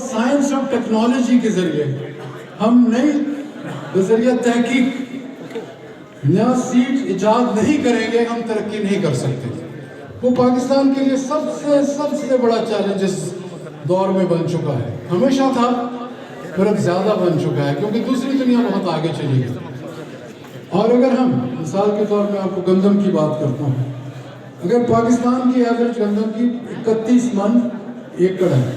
Science اور technology کے ذریعے ہم نئی بذریعہ تحقیق نیا سیٹ ایجاد نہیں کریں گے، ہم ترقی نہیں کر سکتے۔ وہ پاکستان کے لیے سب سے بڑا چیلنج اس دور میں بن چکا ہے، ہمیشہ تھا پر اب زیادہ بن چکا ہے کیونکہ دوسری دنیا بہت آگے چلی گئی۔ اور اگر ہم مثال کے طور میں آپ کو گندم کی بات کرتا ہوں، اگر پاکستان کی ایوریج گندم کی 31 من ایکڑ ہے،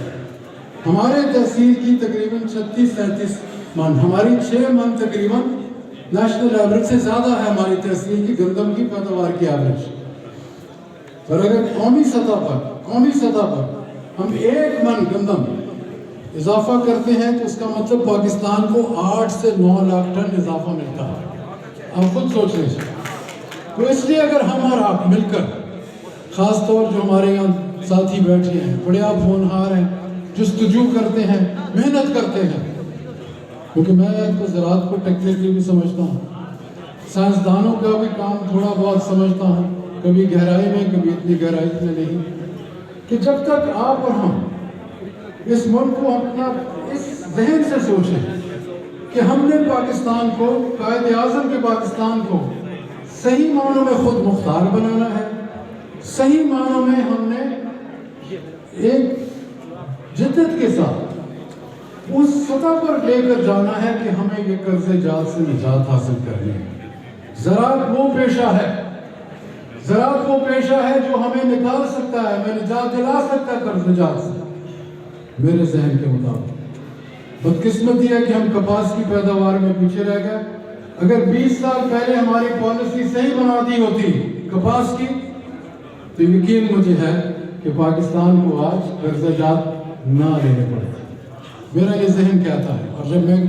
ہمارے تحصیل کی تقریباً 36-37 من، ہماری 6 من تقریباً نیشنل ایوریج سے زیادہ ہے ہماری تحصیل کی گندم کی پیداوار کی ایوریج۔ اور اگر قومی سطح پر ہم 1 من گندم اضافہ کرتے ہیں تو اس کا مطلب پاکستان کو 8 سے 9 لاکھ ٹن اضافہ ملتا ہے۔ آپ خود سوچ لیجیے۔ تو اس لیے اگر ہم اور آپ مل کر، خاص طور جو ہمارے یہاں ساتھی بیٹھے ہیں، بڑے آپ ہونہار ہیں، جستجو کرتے ہیں، محنت کرتے ہیں، کیونکہ میں تو زراعت کو ٹیکنیکلی بھی سمجھتا ہوں، سائنسدانوں کا بھی کام تھوڑا بہت سمجھتا ہوں، کبھی گہرائی میں کبھی اتنی گہرائی میں نہیں، کہ جب تک آپ اور ہم اس ملک کو اپنا اس ذہن سے سوچیں کہ ہم نے پاکستان کو، قائد اعظم کے پاکستان کو صحیح معنوں میں خود مختار بنانا ہے، صحیح معنوں میں ہم نے ایک جدت کے ساتھ اس سطح پر لے کر جانا ہے کہ ہمیں یہ قرض جات سے نجات حاصل کرنی ہے۔ زراعت وہ پیشہ ہے جو ہمیں نکال سکتا ہے، ہمیں نجات دلا سکتا ہے قرض جات سے، میرے ذہن کے مطابق۔ بدقسمتی ہے کہ ہم کپاس کی پیداوار میں پیچھے رہ گئے۔ اگر 20 سال پہلے ہماری پالیسی صحیح بنا دی ہوتی کپاس کی تو یقین مجھے ہے کہ پاکستان کو آج قرض جات نہ لینے پڑتے۔ میرا یہ ذہن کہتا ہے، اور جب میں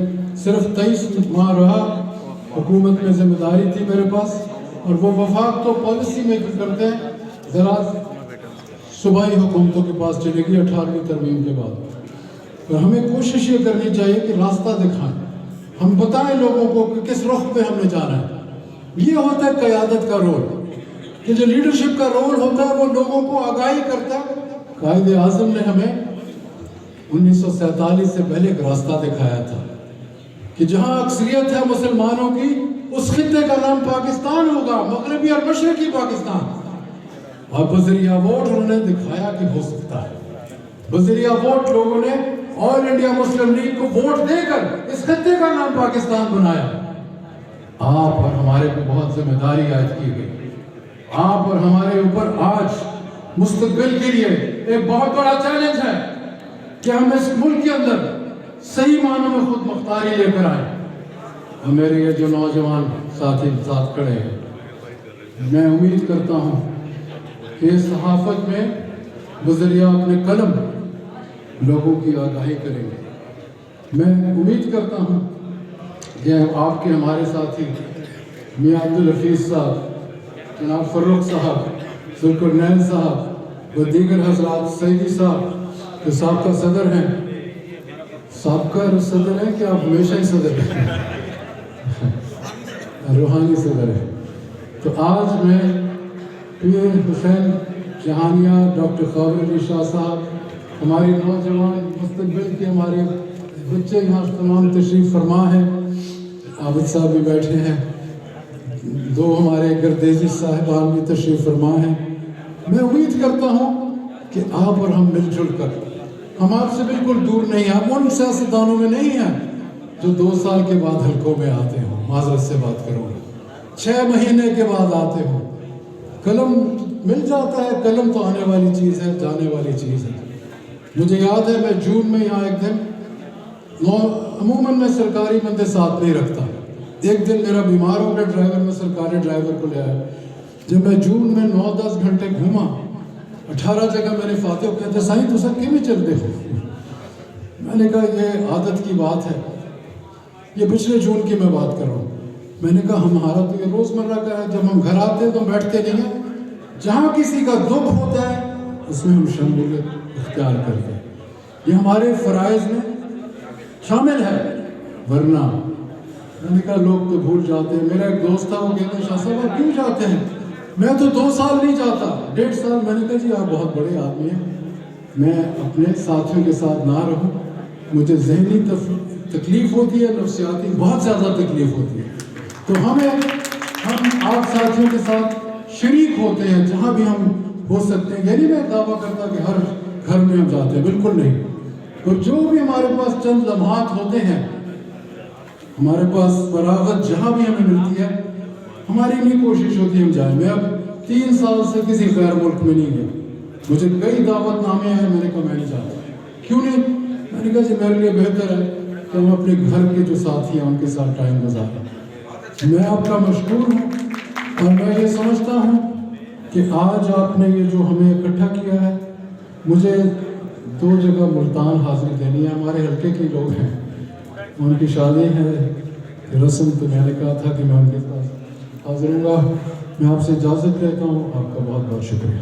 صرف 23 ماہ رہا، حکومت میں ذمہ داری تھی میرے پاس، اور وہ وفاق تو پالیسی میکر کرتے ہیں، زراعت صوبائی حکومتوں کے پاس چلے گی 18ویں ترمیم کے بعد۔ اور ہمیں کوشش یہ کرنی چاہیے کہ راستہ دکھائیں، ہم بتائیں لوگوں کو کہ کس رخ پہ ہم نے جانا ہے۔ یہ ہوتا ہے قیادت کا رول، کہ جو لیڈرشپ کا رول ہوتا ہے وہ لوگوں کو آگاہی کرتا ہے۔ قائد اعظم نے ہمیں 1947 سے پہلے ایک راستہ دکھایا تھا کہ جہاں اکثریت ہے مسلمانوں کی، اس خطے کا نام پاکستان ہوگا، مغربی اور مشرقی پاکستان۔ اور بذریعہ ووٹ انہوں نے دکھایا کہ ہو سکتا ہے۔ بذریعہ ووٹ لوگوں نے آل انڈیا مسلم لیگ کو ووٹ دے کر اس خطے کا نام پاکستان بنایا۔ آپ اور ہمارے کو بہت ذمہ داری عائد کی گئی۔ آپ اور ہمارے اوپر آج مستقبل کے لیے ایک بہت بڑا چیلنج ہے کہ ہم اس ملک کے اندر صحیح معنوں میں خود مختاری لے کر آئیں۔ اور میرے یہ جو نوجوان ساتھی ساتھ کھڑے ہیں، میں امید کرتا ہوں کہ اس صحافت میں بذریعہ اپنے قلم لوگوں کی آگاہی کریں گے۔ میں امید کرتا ہوں کہ آپ کے ہمارے ساتھی میاں عبدالحفیظ صاحب، جناب فروخ صاحب، ذوالقرنین صاحب و دیگر حضرات، سیدی صاحب جو سابقہ صدر ہیں، سابقہ صدر ہیں کہ آپ ہمیشہ ہی صدر ہیں، روحانی صدر ہیں، تو آج میں پیر حسین جہانیہ، ڈاکٹر خاور علی شاہ صاحب، ہماری نوجوان مستقبل کے ہمارے بچے یہاں تمام تشریف فرما ہیں، عابد صاحب بھی بیٹھے ہیں، 2 ہمارے گردیزی صاحبان بھی تشریف فرما ہیں۔ میں امید کرتا ہوں کہ آپ اور ہم مل جل کر، ہم آپ سے بالکل دور نہیں ہیں، ہم ان سیاستدانوں میں نہیں ہیں جو 2 سال کے بعد حلقوں میں آتے ہوں، معذرت سے بات کروں گا، 6 مہینے کے بعد آتے ہوں۔ قلم مل جاتا ہے، قلم تو آنے والی چیز ہے، جانے والی چیز ہے۔ مجھے یاد ہے میں جون میں یہاں ایک دن، عموماً میں سرکاری بندے ساتھ نہیں رکھتا، ایک دن میرا بیمار ہو گیا ڈرائیور، میں سرکاری ڈرائیور کو لے آیا۔ جب میں جون میں 9-10 گھنٹے گھوما، 18 جگہ میں نے فاتح کو کہتے سائیں تو سب کیوں چل دے ہو؟ میں نے کہا یہ عادت کی بات ہے، یہ پچھلے جون کی میں بات کر رہا ہوں۔ میں نے کہا ہمارا تو یہ روزمرہ کا ہے، جب ہم گھر آتے ہیں تو بیٹھتے نہیں ہیں، جہاں کسی کا دکھ ہوتا ہے اس میں ہم شمولیت اختیار کرتے ہیں، یہ ہمارے فرائض میں شامل ہے۔ ورنہ میں نے کہا لوگ تو بھول جاتے ہیں۔ میرا ایک دوست تھا، وہ کہتے ہیں شاہ صاحب آپ کیوں جاتے ہیں؟ میں تو 2 سال نہیں جاتا، 1.5 سال۔ میں نے کہا جی آپ بہت بڑے آدمی ہیں، میں اپنے ساتھیوں کے ساتھ نہ رہوں مجھے ذہنی تکلیف ہوتی ہے, نفسیاتی بہت زیادہ تکلیف ہوتی ہے. تو ہم آپ ساتھیوں کے ساتھ شریک ہوتے ہیں جہاں بھی ہم ہو سکتے ہیں. یعنی میں دعویٰ کرتا کہ ہر گھر میں ہم جاتے ہیں, بالکل نہیں. اور جو بھی ہمارے پاس چند لمحات ہوتے ہیں, ہمارے پاس فراغت جہاں بھی ہمیں ملتی ہے, ہماری نہیں کوشش ہوتی ہم جائیں. میں اب 3 سال سے کسی غیر ملک میں نہیں گیا. مجھے کئی دعوت نامے آئے, میں نے کہا میں نہیں جاتا. کیوں نہیں؟ میں نے کہا جی میرے لیے بہتر ہے کہ ہم اپنے گھر کے جو ساتھی ہیں ان کے ساتھ ٹائم گزاریں. میں آپ کا مشکور ہوں اور میں یہ سمجھتا ہوں کہ آج آپ نے یہ جو ہمیں اکٹھا کیا ہے, مجھے 2 جگہ ملتان حاضری دینی ہے. ہمارے حلقے کے لوگ ہیں, ان کی شادی ہے رسم, تو میں نے کہا تھا کہ میں ان کے پاس حاضر ہوں گا. میں آپ سے اجازت لیتا ہوں. آپ کا بہت بہت شکریہ.